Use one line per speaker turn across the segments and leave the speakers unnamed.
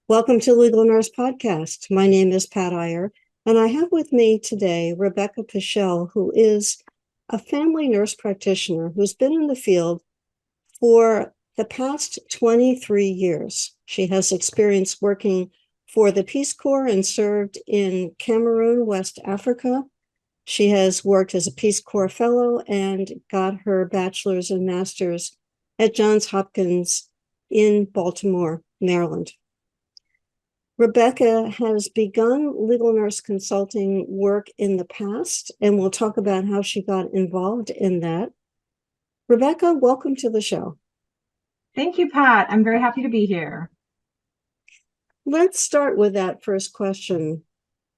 Welcome to Legal Nurse Podcast. My name is Pat Iyer, and I have with me today Rebecca Paschall, who is a family nurse practitioner who's been in the field for the past 23 years. She has experience working for the Peace Corps and served in Cameroon, West Africa. She has worked as a Peace Corps fellow and got her bachelor's and master's at Johns Hopkins in Baltimore, Maryland. Rebecca has begun legal nurse consulting work in the past, and we'll talk about how she got involved in that. Rebecca, welcome to the show.
Thank you, Pat. I'm very happy to be here.
Let's start with that first question.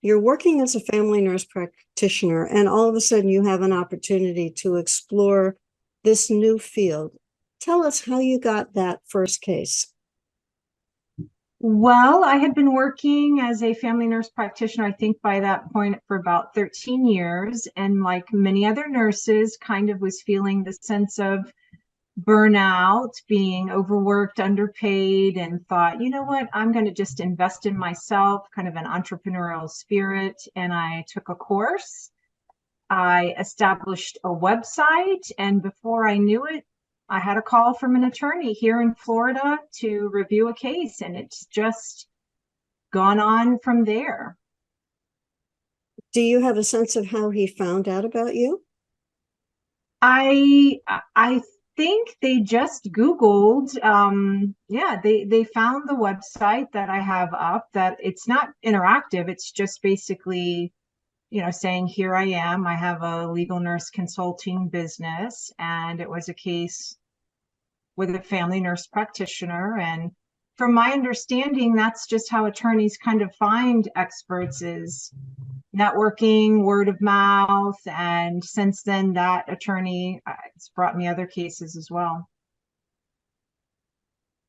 You're working as a family nurse practitioner, and all of a sudden you have an opportunity to explore this new field. Tell us how you got that first case.
Well, I had been working as a family nurse practitioner, I think by that point for about 13 years. And like many other nurses, kind of was feeling the sense of burnout, being overworked, underpaid, and thought, you know what, I'm going to just invest in myself, kind of an entrepreneurial spirit. And I took a course. I established a website, and before I knew it, I had a call from an attorney here in Florida to review a case, and it's just gone on from there.
Do you have a sense of how he found out about you?
I think they just Googled. They found the website that I have up. That it's not interactive. It's just basically, saying here I am. I have a legal nurse consulting business, and it was a case with a family nurse practitioner. And from my understanding, that's just how attorneys kind of find experts, is networking, word of mouth. And since then, that attorney has brought me other cases as well.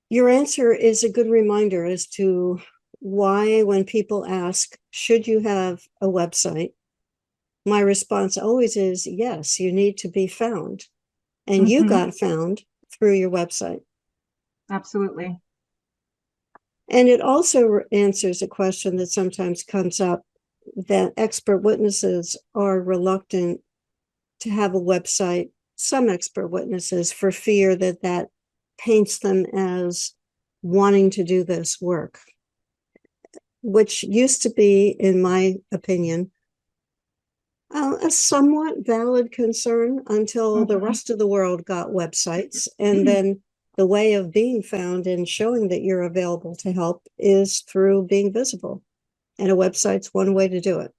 Your answer is a good reminder as to why, when people ask, should you have a website? My response always is, yes, you need to be found. And you got found through your website.
Absolutely.
And it also answers a question that sometimes comes up, that expert witnesses are reluctant to have a website, some expert witnesses, for fear that that paints them as wanting to do this work, which used to be, in my opinion, a somewhat valid concern until the rest of the world got websites. And then the way of being found and showing that you're available to help is through being visible. And a website's one way to do it.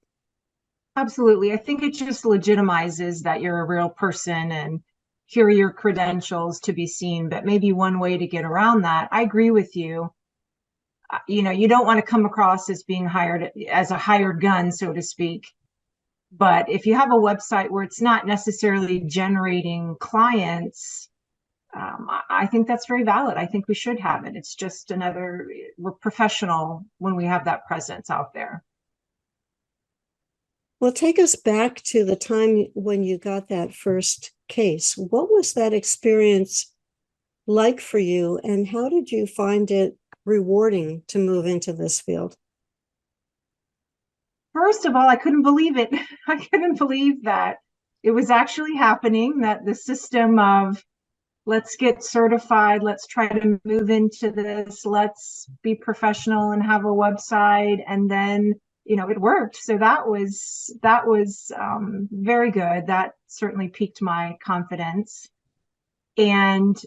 Absolutely. I think it just legitimizes that you're a real person and here are your credentials to be seen. But maybe one way to get around that, I agree with you. You don't want to come across as being hired as a hired gun, so to speak. But if you have a website where it's not necessarily generating clients, I think that's very valid. I think we should have it. It's just we're professional when we have that presence out there.
Well, take us back to the time when you got that first case. What was that experience like for you, and how did you find it rewarding to move into this field?
First of all, I couldn't believe it. I couldn't believe that it was actually happening, that the system of let's get certified, let's try to move into this, let's be professional and have a website, and then it worked. So that was very good. That certainly piqued my confidence. And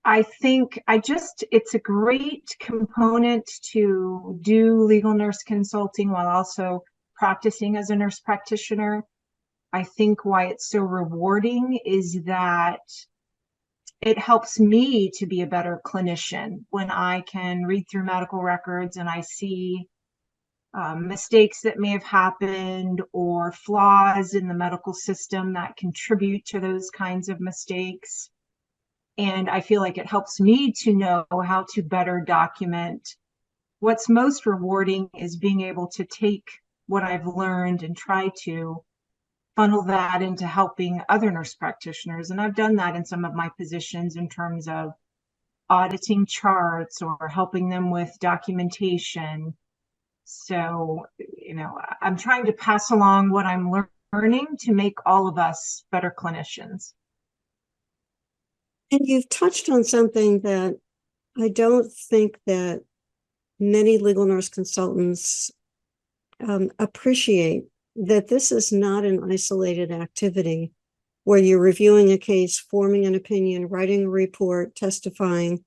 I think it's a great component to do legal nurse consulting while also practicing as a nurse practitioner. I think why it's so rewarding is that it helps me to be a better clinician when I can read through medical records and I see mistakes that may have happened or flaws in the medical system that contribute to those kinds of mistakes. And I feel like it helps me to know how to better document. What's most rewarding is being able to take what I've learned and try to funnel that into helping other nurse practitioners. And I've done that in some of my positions in terms of auditing charts or helping them with documentation. So, I'm trying to pass along what I'm learning to make all of us better clinicians.
And you've touched on something that I don't think that many legal nurse consultants appreciate, that this is not an isolated activity where you're reviewing a case, forming an opinion, writing a report, testifying.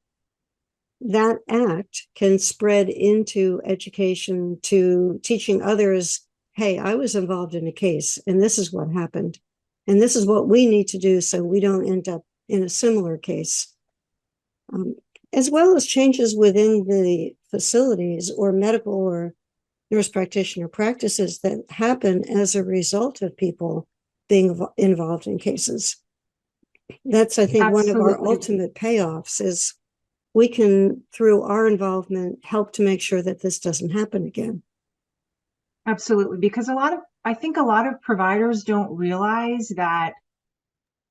That act can spread into education, to teaching others, hey, I was involved in a case and this is what happened. And this is what we need to do so we don't end up in a similar case. As well as changes within the facilities or medical or nurse practitioner practices that happen as a result of people being involved in cases. That's, I think, one of our
Absolutely.
ultimate payoffs is we can, through our involvement, help to make sure that this doesn't happen again.
Absolutely. Because I think a lot of providers don't realize that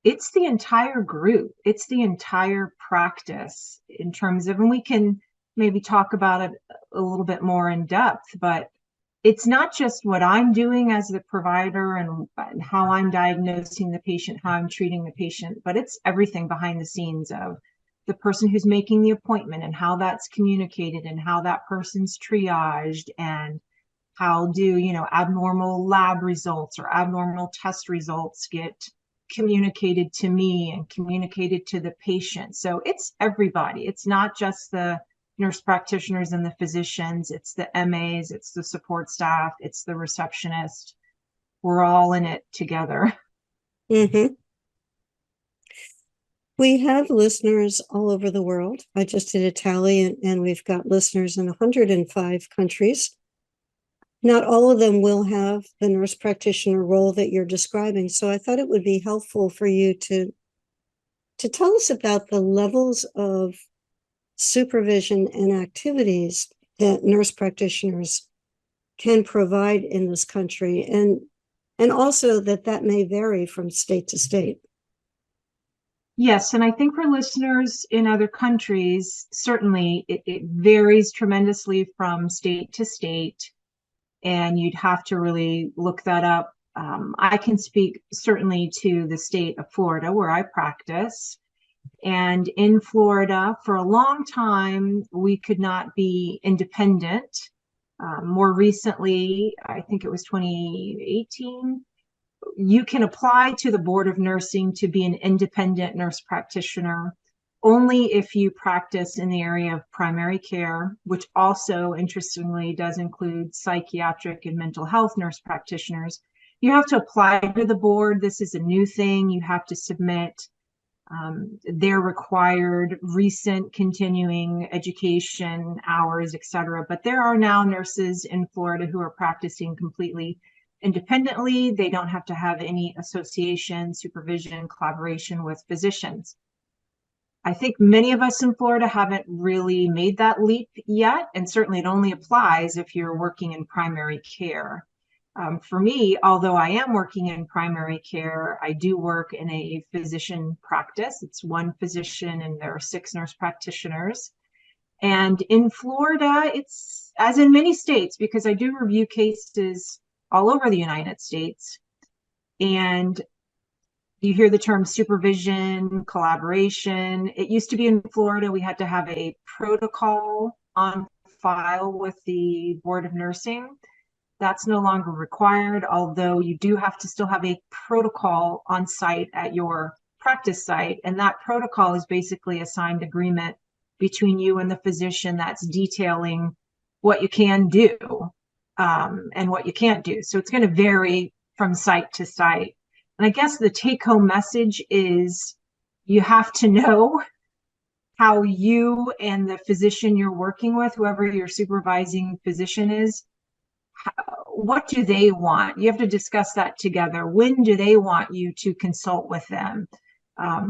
it's the entire group, it's the entire practice in terms of, and we can maybe talk about it a little bit more in depth, but it's not just what I'm doing as the provider and how I'm diagnosing the patient, how I'm treating the patient, but it's everything behind the scenes of the person who's making the appointment and how that's communicated and how that person's triaged and how do, abnormal lab results or abnormal test results get communicated to me and communicated to the patient. So it's everybody. It's not just the nurse practitioners and the physicians, it's the MAs, it's the support staff, it's the receptionist. We're all in it together.
Mm-hmm. We have listeners all over the world. I just did a tally, and we've got listeners in 105 countries. Not all of them will have the nurse practitioner role that you're describing. So I thought it would be helpful for you to tell us about the levels of supervision and activities that nurse practitioners can provide in this country, and also that may vary from state to state.
Yes, and I think for listeners in other countries, certainly it varies tremendously from state to state, and you'd have to really look that up. I can speak certainly to the state of Florida where I practice. And in Florida, for a long time, we could not be independent. More recently, I think it was 2018, you can apply to the Board of Nursing to be an independent nurse practitioner only if you practice in the area of primary care, which also, interestingly, does include psychiatric and mental health nurse practitioners. You have to apply to the board. This is a new thing. You have to submit their required recent continuing education hours, etc. But there are now nurses in Florida who are practicing completely independently. They don't have to have any association, supervision, collaboration with physicians. I think many of us in Florida haven't really made that leap yet, and certainly it only applies if you're working in primary care. For me, although I am working in primary care, I do work in a physician practice. It's one physician and there are 6 nurse practitioners. And in Florida, it's as in many states, because I do review cases all over the United States. And you hear the term supervision, collaboration. It used to be in Florida, we had to have a protocol on file with the Board of Nursing. That's no longer required, although you do have to still have a protocol on site at your practice site. And that protocol is basically a signed agreement between you and the physician that's detailing what you can do and what you can't do. So it's going to vary from site to site. And I guess the take-home message is you have to know how you and the physician you're working with, whoever your supervising physician is, what do they want? You have to discuss that together. When do they want you to consult with them?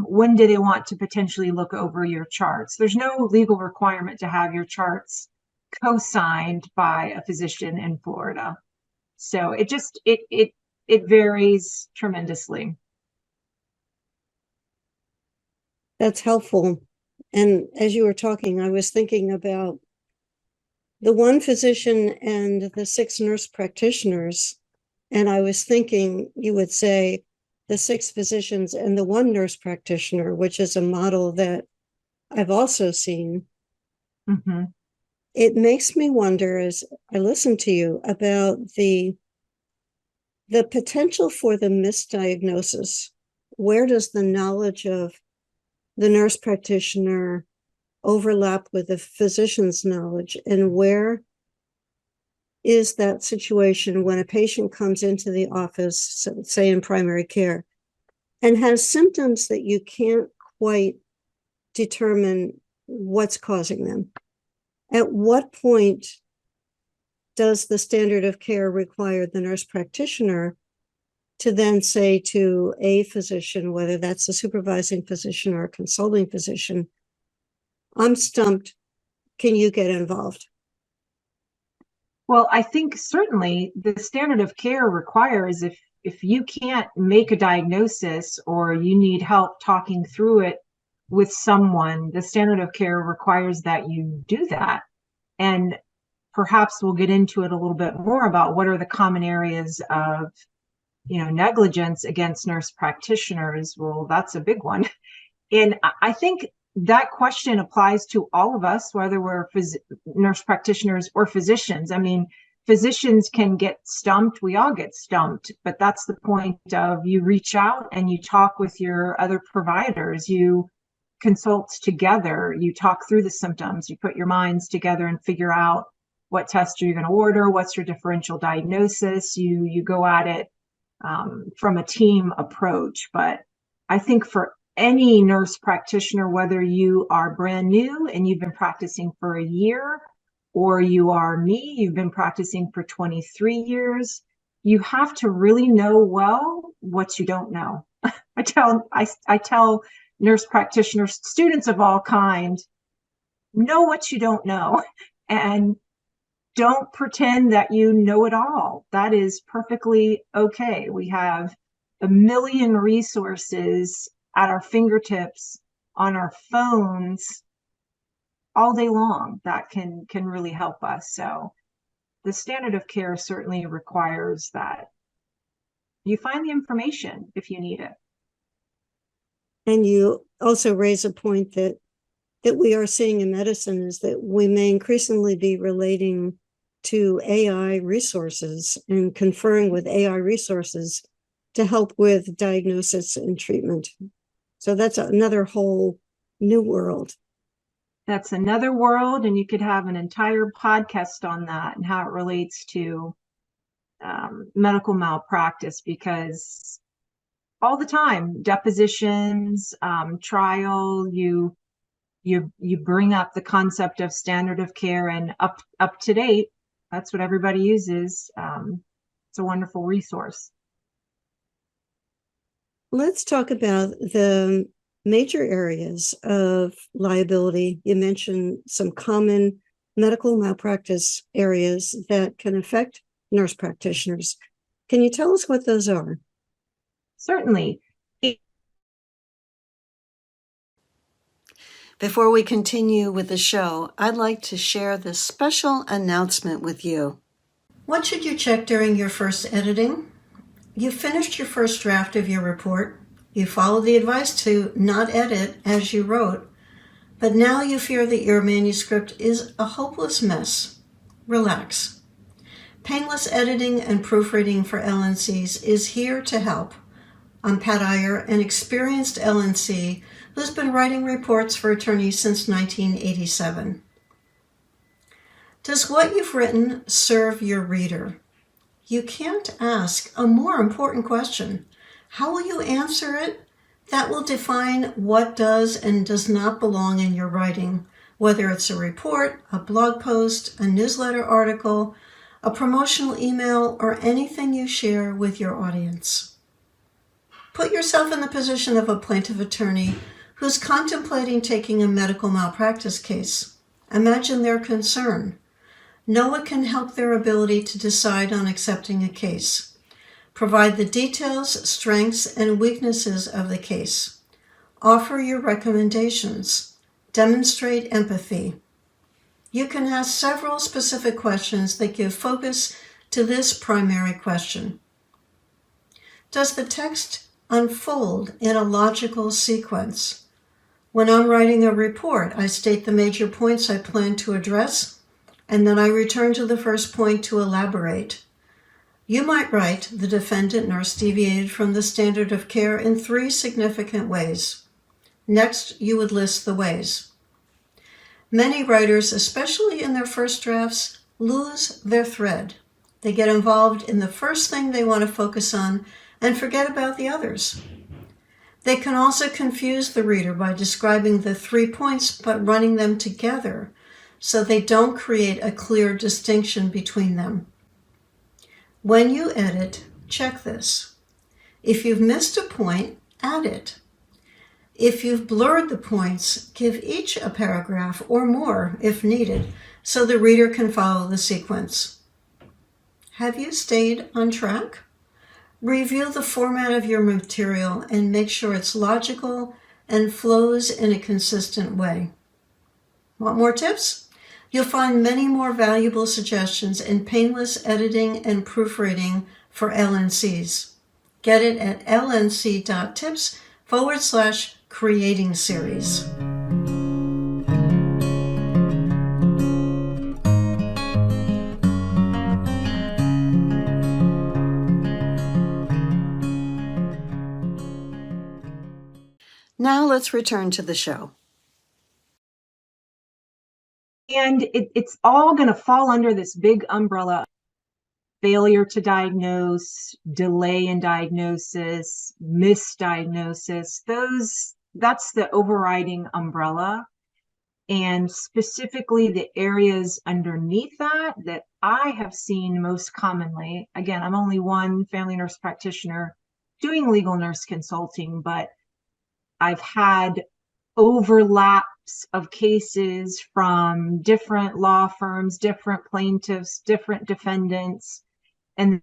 When do they want to potentially look over your charts? There's no legal requirement to have your charts co-signed by a physician in Florida. So it varies tremendously.
That's helpful. And as you were talking, I was thinking about the one physician and the 6 nurse practitioners. And I was thinking you would say the 6 physicians and the 1 nurse practitioner, which is a model that I've also seen.
Mm-hmm.
It makes me wonder, as I listen to you, about the potential for the misdiagnosis. Where does the knowledge of the nurse practitioner overlap with the physician's knowledge, and where is that situation when a patient comes into the office, say in primary care, and has symptoms that you can't quite determine what's causing them? At what point does the standard of care require the nurse practitioner to then say to a physician, whether that's a supervising physician or a consulting physician, I'm stumped, can you get involved?
Well, I think certainly the standard of care requires, if you can't make a diagnosis or you need help talking through it with someone, the standard of care requires that you do that. And perhaps we'll get into it a little bit more about what are the common areas of, negligence against nurse practitioners. Well, that's a big one. And I think that question applies to all of us, whether we're nurse practitioners or physicians. I mean, physicians can get stumped. We all get stumped, but that's the point of you reach out and you talk with your other providers. You consult together, you talk through the symptoms, you put your minds together and figure out what test are you going to order, what's your differential diagnosis. You go at it from a team approach. But I think for any nurse practitioner, whether you are brand new and you've been practicing for a year, or you are me, you've been practicing for 23 years, you have to really know well what you don't know. I tell nurse practitioners, students of all kind, know what you don't know, and don't pretend that you know it all. That is perfectly okay. We have a million resources at our fingertips on our phones all day long that can really help us. So the standard of care certainly requires that you find the information if you need it.
And you also raise a point that we are seeing in medicine, is that we may increasingly be relating to AI resources and conferring with AI resources to help with diagnosis and treatment. So that's another whole new world.
That's another world, and you could have an entire podcast on that and how it relates to medical malpractice, because all the time, depositions, trial, you bring up the concept of standard of care and up to date. That's what everybody uses. It's a wonderful resource.
Let's talk about the major areas of liability. You mentioned some common medical malpractice areas that can affect nurse practitioners. Can you tell us what those are?
Certainly.
Before we continue with the show, I'd like to share this special announcement with you. What should you check during your first editing? You finished your first draft of your report. You followed the advice to not edit as you wrote, but now you fear that your manuscript is a hopeless mess. Relax. Painless editing and proofreading for LNCs is here to help. I'm Pat Iyer, an experienced LNC who's been writing reports for attorneys since 1987. Does what you've written serve your reader? You can't ask a more important question. How will you answer it? That will define what does and does not belong in your writing, whether it's a report, a blog post, a newsletter article, a promotional email, or anything you share with your audience. Put yourself in the position of a plaintiff attorney who's contemplating taking a medical malpractice case. Imagine their concern. Know what can help their ability to decide on accepting a case. Provide the details, strengths, and weaknesses of the case. Offer your recommendations. Demonstrate empathy. You can ask several specific questions that give focus to this primary question. Does the text unfold in a logical sequence? When I'm writing a report, I state the major points I plan to address, and then I return to the first point to elaborate. You might write, the defendant nurse deviated from the standard of care in 3 significant ways. Next, you would list the ways. Many writers, especially in their first drafts, lose their thread. They get involved in the first thing they want to focus on and forget about the others. They can also confuse the reader by describing the 3 points but running them together, so they don't create a clear distinction between them. When you edit, check this. If you've missed a point, add it. If you've blurred the points, give each a paragraph or more if needed, so the reader can follow the sequence. Have you stayed on track? Review the format of your material and make sure it's logical and flows in a consistent way. Want more tips? You'll find many more valuable suggestions in painless editing and proofreading for LNCs. Get it at lnc.tips/creating series. Now let's return to the show.
And it's all going to fall under this big umbrella: failure to diagnose, delay in diagnosis, misdiagnosis. That's the overriding umbrella. And specifically the areas underneath that I have seen most commonly. Again, I'm only one family nurse practitioner doing legal nurse consulting, but I've had overlaps of cases from different law firms, different plaintiffs, different defendants, and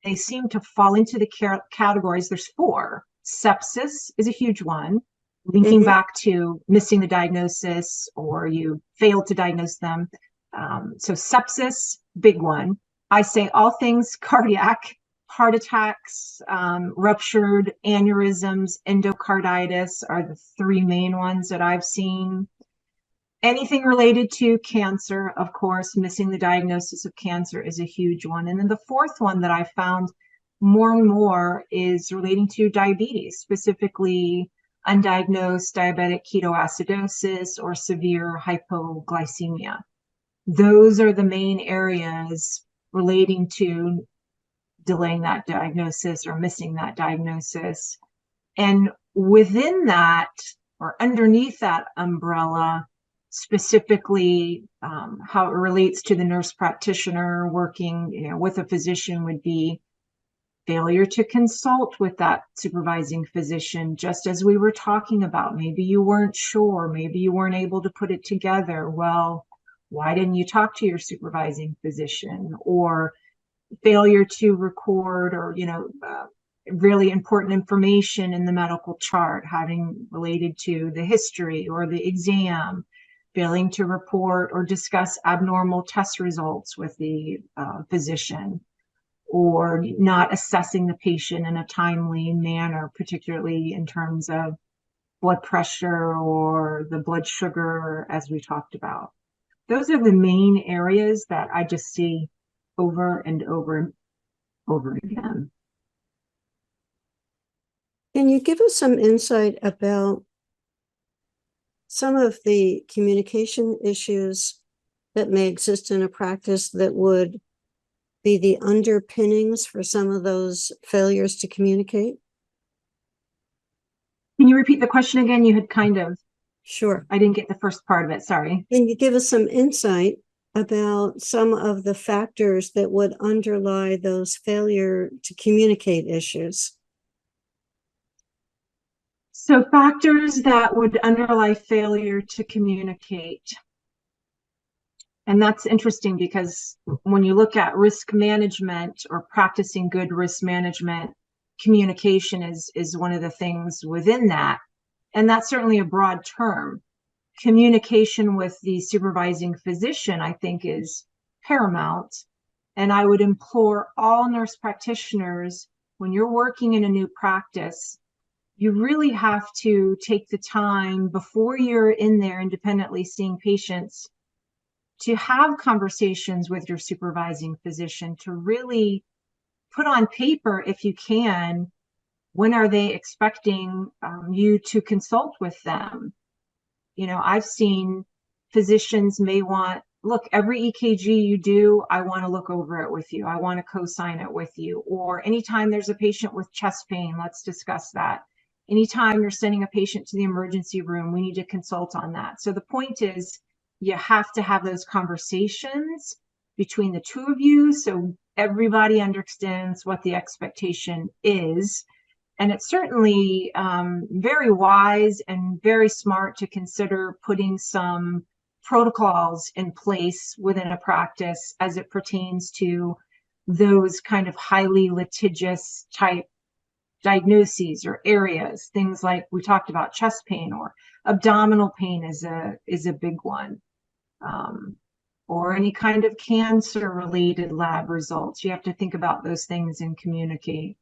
they seem to fall into the categories. There's 4. Sepsis is a huge one, linking back to missing the diagnosis or you failed to diagnose them. So sepsis, big one. I say all things cardiac, heart attacks, ruptured aneurysms, endocarditis are the 3 main ones that I've seen. Anything related to cancer, of course, missing the diagnosis of cancer is a huge one. And then the 4th one that I found more and more is relating to diabetes, specifically undiagnosed diabetic ketoacidosis or severe hypoglycemia. Those are the main areas relating to delaying that diagnosis or missing that diagnosis. And within that, or underneath that umbrella, specifically how it relates to the nurse practitioner working with a physician would be failure to consult with that supervising physician, just as we were talking about. Maybe you weren't sure, maybe you weren't able to put it together. Well, why didn't you talk to your supervising physician? Or failure to record or really important information in the medical chart having related to the history or the exam, failing to report or discuss abnormal test results with the physician, or not assessing the patient in a timely manner, particularly in terms of blood pressure or the blood sugar, as we talked about. Those are the main areas that I just see over and over and over again.
Can you give us some insight about some of the communication issues that may exist in a practice that would be the underpinnings for some of those failures to communicate?
Can you repeat the question again? You had kind of...
Sure.
I didn't get the first part of it, sorry.
Can you give us some insight about some of the factors that would underlie those failure to communicate issues?
So factors that would underlie failure to communicate. And that's interesting because when you look at risk management or practicing good risk management, communication is one of the things within that. And that's certainly a broad term. Communication with the supervising physician, I think, is paramount. And I would implore all nurse practitioners, when you're working in a new practice, you really have to take the time before you're in there independently seeing patients to have conversations with your supervising physician, to really put on paper, if you can, when are they expecting you to consult with them. You know, I've seen physicians may want, look, every EKG you do, I want to look over it with you. I want to co-sign it with you. Or anytime there's a patient with chest pain, let's discuss that. Anytime you're sending a patient to the emergency room, we need to consult on that. So the point is, you have to have those conversations between the two of you so everybody understands what the expectation is. And it's certainly very wise and very smart to consider putting some protocols in place within a practice as it pertains to those kind of highly litigious type diagnoses or areas. Things like we talked about chest pain, or abdominal pain is a big one, or any kind of cancer related lab results. You have to think about those things and communicate.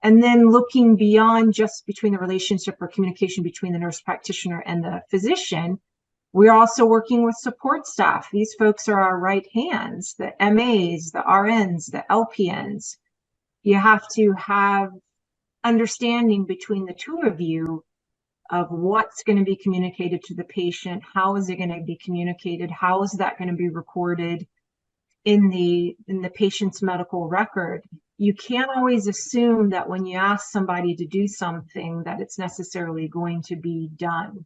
And then looking beyond just between the relationship or communication between the nurse practitioner and the physician, we're also working with support staff. These folks are our right hands, the MAs, the RNs, the LPNs. You have to have understanding between the two of you of what's going to be communicated to the patient, how is it going to be communicated, how is that going to be recorded in the patient's medical record. You can't always assume that when you ask somebody to do something that it's necessarily going to be done.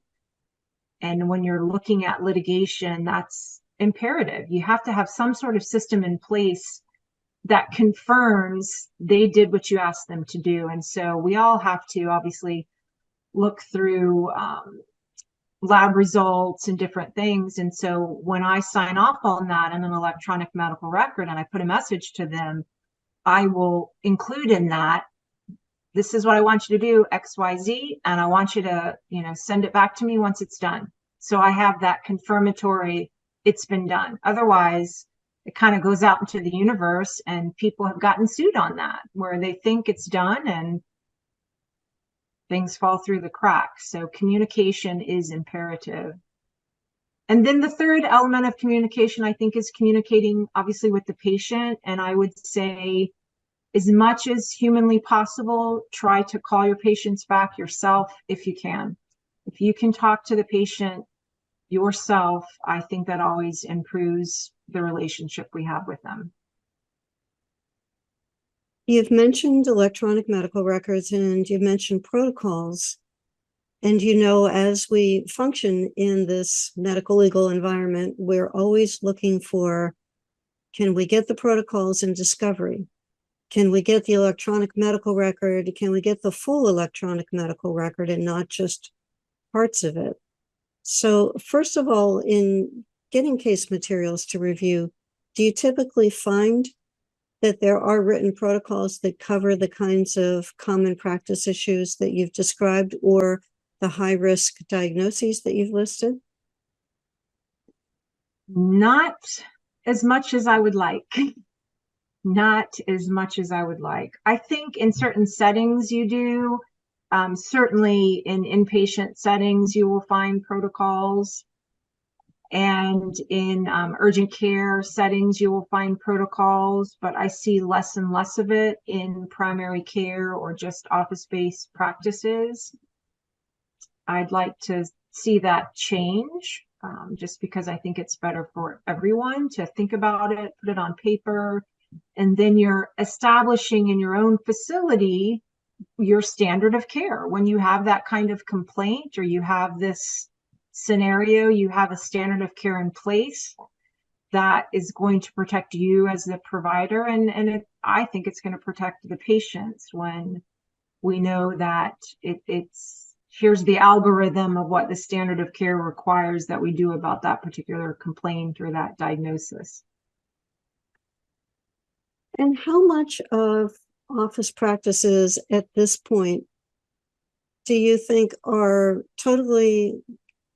And when you're looking at litigation, that's imperative. You have to have some sort of system in place that confirms they did what you asked them to do. And so we all have to obviously look through lab results and different things. And so when I sign off on that in an electronic medical record and I put a message to them, I will include in that, this is what I want you to do, XYZ, and I want you to, send it back to me once it's done. So I have that confirmatory, it's been done. Otherwise, it kind of goes out into the universe and people have gotten sued on that, where they think it's done and things fall through the cracks. So communication is imperative. And then the third element of communication, I think, is communicating obviously with the patient. And I would say, as much as humanly possible, try to call your patients back yourself if you can. If you can talk to the patient yourself, I think that always improves the relationship we have with them.
You've mentioned electronic medical records and you've mentioned protocols. And as we function in this medical legal environment, we're always looking for, can we get the protocols in discovery? Can we get the electronic medical record? Can we get the full electronic medical record and not just parts of it? So first of all, in getting case materials to review, do you typically find that there are written protocols that cover the kinds of common practice issues that you've described or the high-risk diagnoses that you've listed?
Not as much as I would like. Not as much as I would like. I think in certain settings you do. Certainly in inpatient settings, you will find protocols. And in urgent care settings, you will find protocols, but I see less and less of it in primary care or just office-based practices. I'd like to see that change, just because I think it's better for everyone to think about it, put it on paper, and then you're establishing in your own facility your standard of care. When you have that kind of complaint or you have this scenario, you have a standard of care in place that is going to protect you as the provider. And I think it's going to protect the patients when we know that it's here's the algorithm of what the standard of care requires that we do about that particular complaint or that diagnosis.
And how much of office practices at this point do you think are totally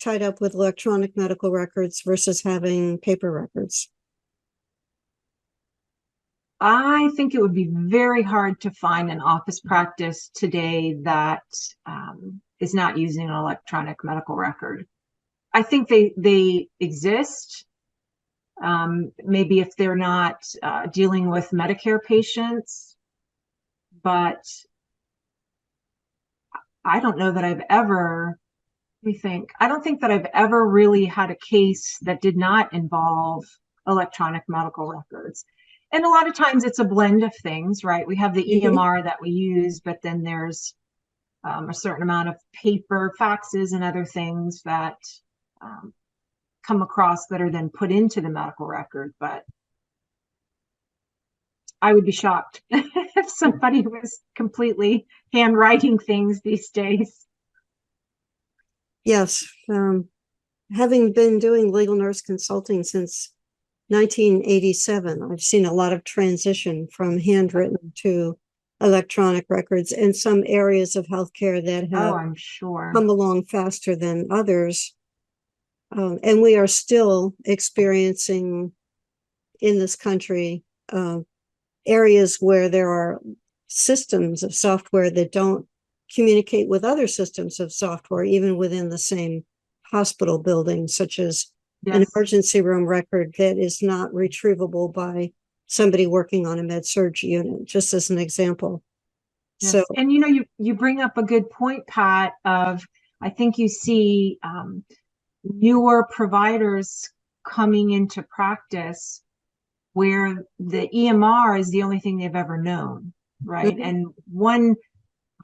tied up with electronic medical records versus having paper records?
I think it would be very hard to find an office practice today that is not using an electronic medical record. I think they exist. Maybe if they're not dealing with Medicare patients, but I don't know that I've ever, let me think, I don't think that I've ever really had a case that did not involve electronic medical records. And a lot of times it's a blend of things, right? We have the EMR that we use, but then there's a certain amount of paper, faxes, and other things that come across that are then put into the medical record. But I would be shocked if somebody was completely handwriting things these days.
Yes. Having been doing legal nurse consulting since 1987, I've seen a lot of transition from handwritten to electronic records, and some areas of healthcare that have
I'm sure.
come along faster than others. And we are still experiencing in this country areas where there are systems of software that don't communicate with other systems of software, even within the same hospital building, such as an emergency room record that is not retrievable by somebody working on a med-surg unit, just as an example.
Yes.
So,
and you bring up a good point, Pat, of I think you see newer providers coming into practice where the EMR is the only thing they've ever known, right? And one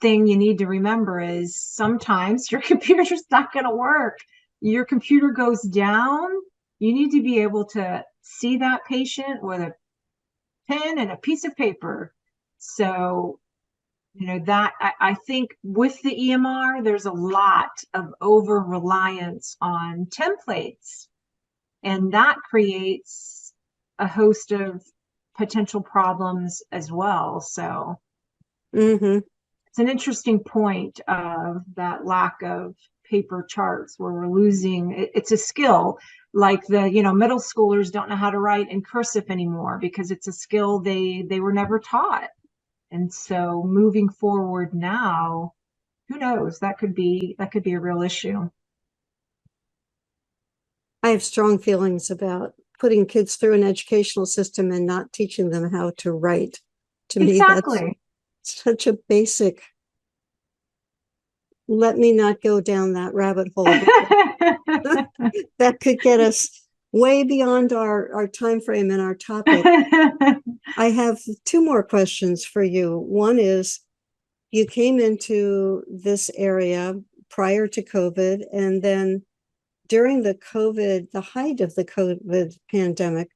thing you need to remember is sometimes your computer's not going to work. Your computer goes down. You need to be able to see that patient with a pen and a piece of paper. So, that I think with the EMR, there's a lot of over reliance on templates, and that creates a host of potential problems as well. So it's an interesting point of that lack of paper charts where we're losing. It's a skill, like the middle schoolers don't know how to write in cursive anymore because it's a skill they were never taught. And so moving forward now, who knows, that could be a real issue.
I have strong feelings about putting kids through an educational system and not teaching them how to write. To me, that's such a basic. Let me not go down that rabbit hole. That could get us way beyond our time frame and our topic. I have two more questions for you. One is, you came into this area prior to COVID, and then during the height of the COVID pandemic,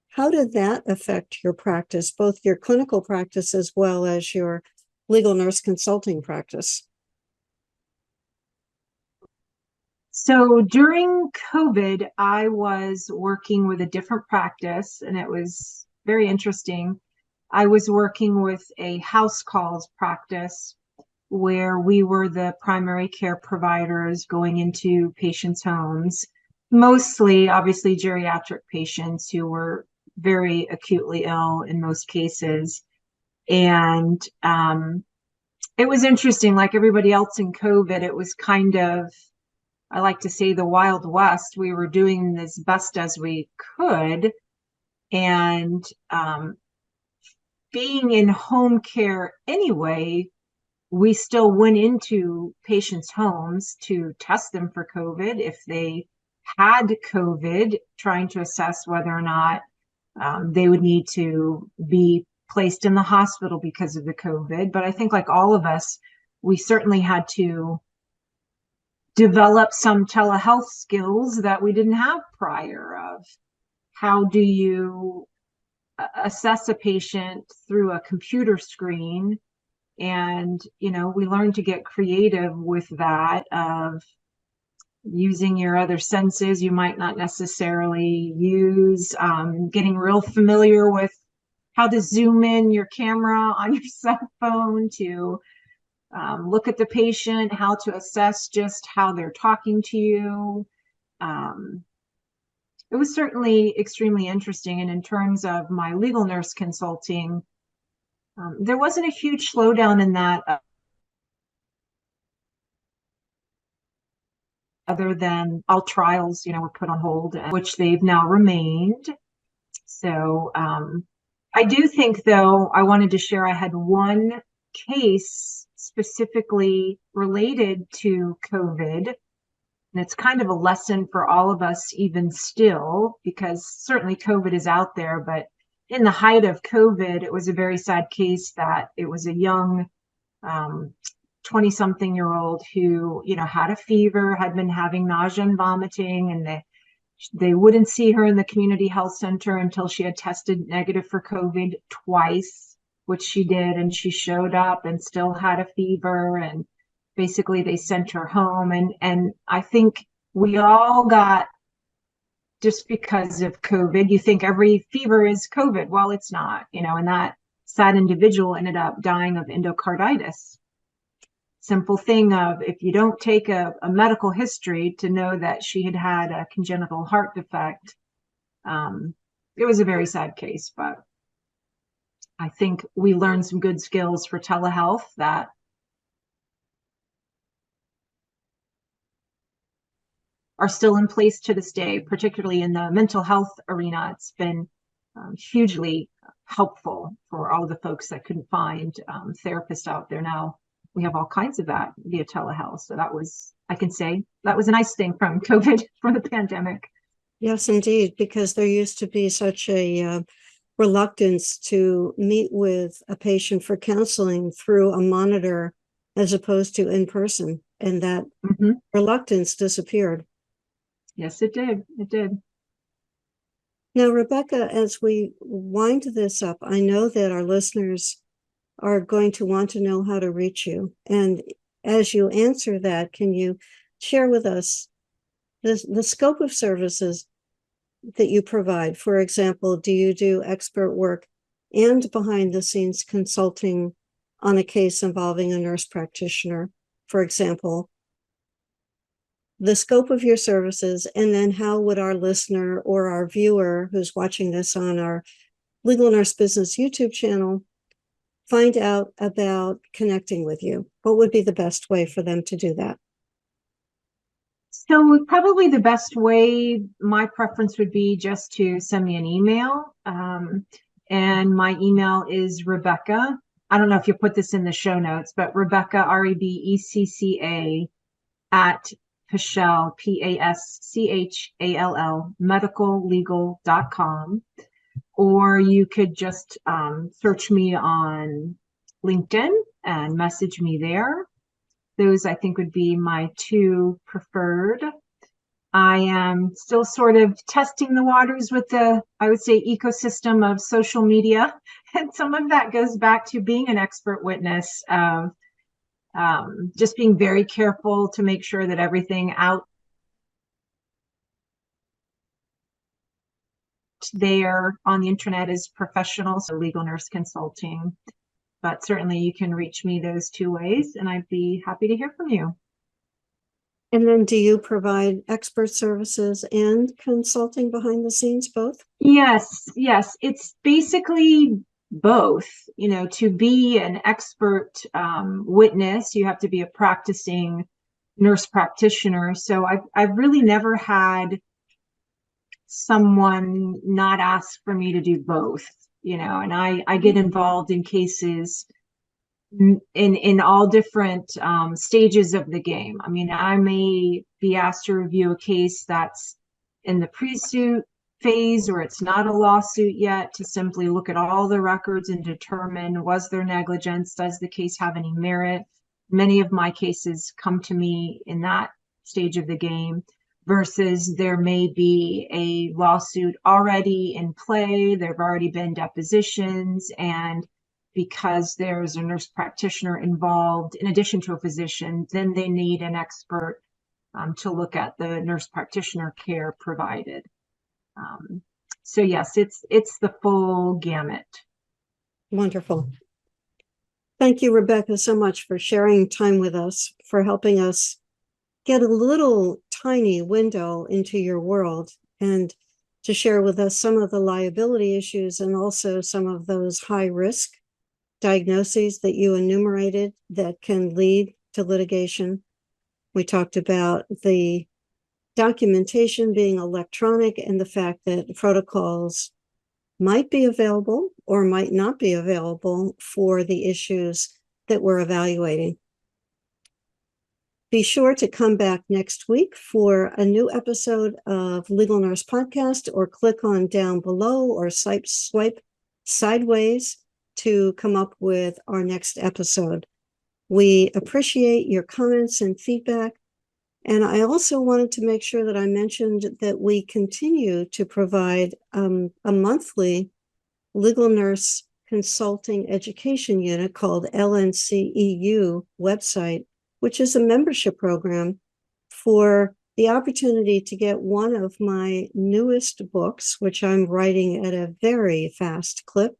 how did that affect your practice, both your clinical practice as well as your legal nurse consulting practice?
So during COVID, I was working with a different practice, and it was very interesting. I was working with a house calls practice where we were the primary care providers going into patients' homes, mostly, obviously, geriatric patients who were very acutely ill in most cases. And it was interesting, like everybody else in COVID, it was kind of, I like to say, the Wild West. We were doing as best as we could. And being in home care anyway, we still went into patients' homes to test them for COVID if they had COVID, trying to assess whether or not they would need to be placed in the hospital because of the COVID. But I think, like all of us, we certainly had to develop some telehealth skills that we didn't have prior, of how do you assess a patient through a computer screen. And, we learned to get creative with that, of using your other senses you might not necessarily use, getting real familiar with how to zoom in your camera on your cell phone to look at the patient, how to assess just how they're talking to you. It was certainly extremely interesting. And in terms of my legal nurse consulting, there wasn't a huge slowdown in that, other than all trials, were put on hold, which they've now remained. So I do think, though, I wanted to share I had one case specifically related to COVID. And it's kind of a lesson for all of us, even still, because certainly COVID is out there. But in the height of COVID, it was a very sad case that it was a young 20-something-year-old who, had a fever, had been having nausea and vomiting, and they wouldn't see her in the community health center until she had tested negative for COVID twice, which she did. And she showed up and still had a fever, and basically they sent her home. And I think we all got, just because of COVID, you think every fever is COVID. Well, it's not, and that sad individual ended up dying of endocarditis. Simple thing of, if you don't take a medical history to know that she had had a congenital heart defect, it was a very sad case. But I think we learned some good skills for telehealth that are still in place to this day, particularly in the mental health arena. It's been hugely helpful for all of the folks that couldn't find therapists out there. Now we have all kinds of that via telehealth. So that was, I can say, that was a nice thing from COVID, for the pandemic.
Yes, indeed, because there used to be such a reluctance to meet with a patient for counseling through a monitor as opposed to in person. And that reluctance disappeared.
Yes, it did. It did.
Now, Rebecca, as we wind this up, I know that our listeners are going to want to know how to reach you. And as you answer that, can you share with us the scope of services that you provide? For example, do you do expert work and behind the scenes consulting on a case involving a nurse practitioner, for example? The scope of your services, and then how would our listener or our viewer who's watching this on our Legal Nurse Business YouTube channel find out about connecting with you? What would be the best way for them to do that?
So probably the best way, my preference would be just to send me an email. And my email is Rebecca. I don't know if you put this in the show notes, but Rebecca, Rebecca, at Paschall, Paschall, medicallegal.com. Or you could just search me on LinkedIn and message me there. Those, I think, would be my two preferred. I am still sort of testing the waters with the, I would say, ecosystem of social media. And some of that goes back to being an expert witness, of just being very careful to make sure that everything out there on the internet is professional, so legal nurse consulting. But certainly you can reach me those two ways, and I'd be happy to hear from you.
And then do you provide expert services and consulting behind the scenes, both?
Yes. It's basically both. To be an expert witness, you have to be a practicing nurse practitioner. So I've really never had someone not ask for me to do both, and I get involved in cases in all different stages of the game. I mean, I may be asked to review a case that's in the pre-suit phase, or it's not a lawsuit yet, to simply look at all the records and determine, was there negligence? Does the case have any merit? Many of my cases come to me in that stage of the game, versus there may be a lawsuit already in play. There've already been depositions, and because there's a nurse practitioner involved in addition to a physician, then they need an expert to look at the nurse practitioner care provided. So yes, it's the full gamut.
Wonderful. Thank you, Rebecca, so much for sharing time with us, for helping us get a little tiny window into your world and to share with us some of the liability issues and also some of those high risk diagnoses that you enumerated that can lead to litigation. We talked about the documentation being electronic and the fact that protocols might be available or might not be available for the issues that we're evaluating. Be sure to come back next week for a new episode of Legal Nurse Podcast, or click on down below or swipe sideways to come up with our next episode. We appreciate your comments and feedback. And I also wanted to make sure that I mentioned that we continue to provide a monthly legal nurse consulting education unit called LNCEU website, which is a membership program for the opportunity to get one of my newest books, which I'm writing at a very fast clip,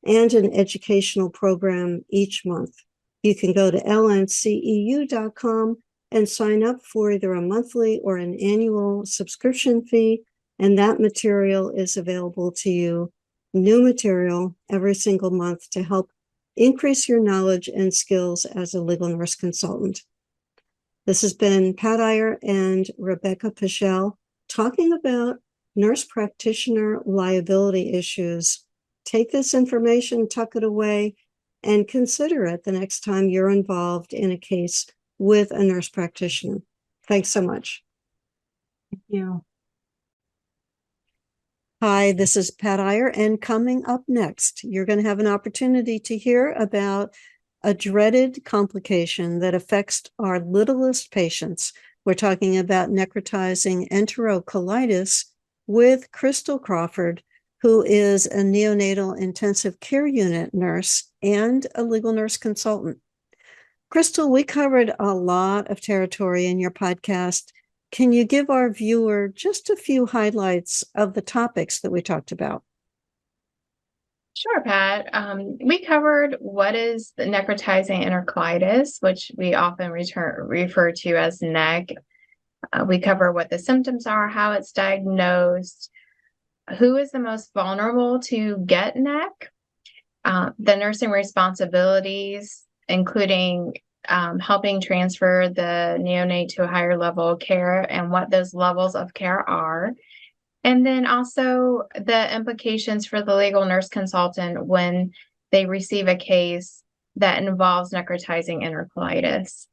and an educational program each month. You can go to lnceu.com and sign up for either a monthly or an annual subscription fee, and that material is available to you, new material every single month, to help increase your knowledge and skills as a legal nurse consultant. This has been Pat Iyer and Rebecca Paschall talking about nurse practitioner liability issues. Take this information, tuck it away, and consider it the next time you're involved in a case with a nurse practitioner. Thanks so much.
Thank you.
Hi, this is Pat Iyer, and coming up next, you're going to have an opportunity to hear about a dreaded complication that affects our littlest patients. We're talking about necrotizing enterocolitis with Crystal Crawford, who is a neonatal intensive care unit nurse and a legal nurse consultant. Crystal, we covered a lot of territory in your podcast. Can you give our viewer just a few highlights of the topics that we talked about?
Sure, Pat. We covered what is the necrotizing enterocolitis, which we often refer to as NEC. We cover what the symptoms are, how it's diagnosed, who is the most vulnerable to get NEC, the nursing responsibilities, including helping transfer the neonate to a higher level of care and what those levels of care are. And then also the implications for the legal nurse consultant when they receive a case that involves necrotizing enterocolitis.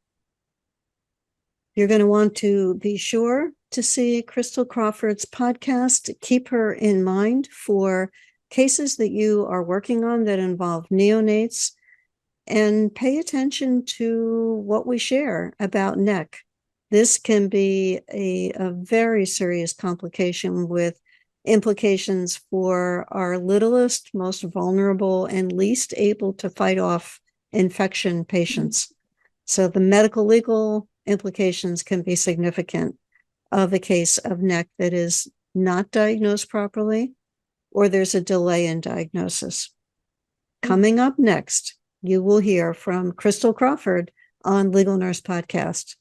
You're going to want to be sure to see Crystal Crawford's podcast. Keep her in mind for cases that you are working on that involve neonates, and pay attention to what we share about NEC. This can be a very serious complication with implications for our littlest, most vulnerable, and least able to fight off infection patients. So the medical legal implications can be significant of a case of NEC that is not diagnosed properly, or there's a delay in diagnosis. Coming up next, you will hear from Crystal Crawford on Legal Nurse Podcast.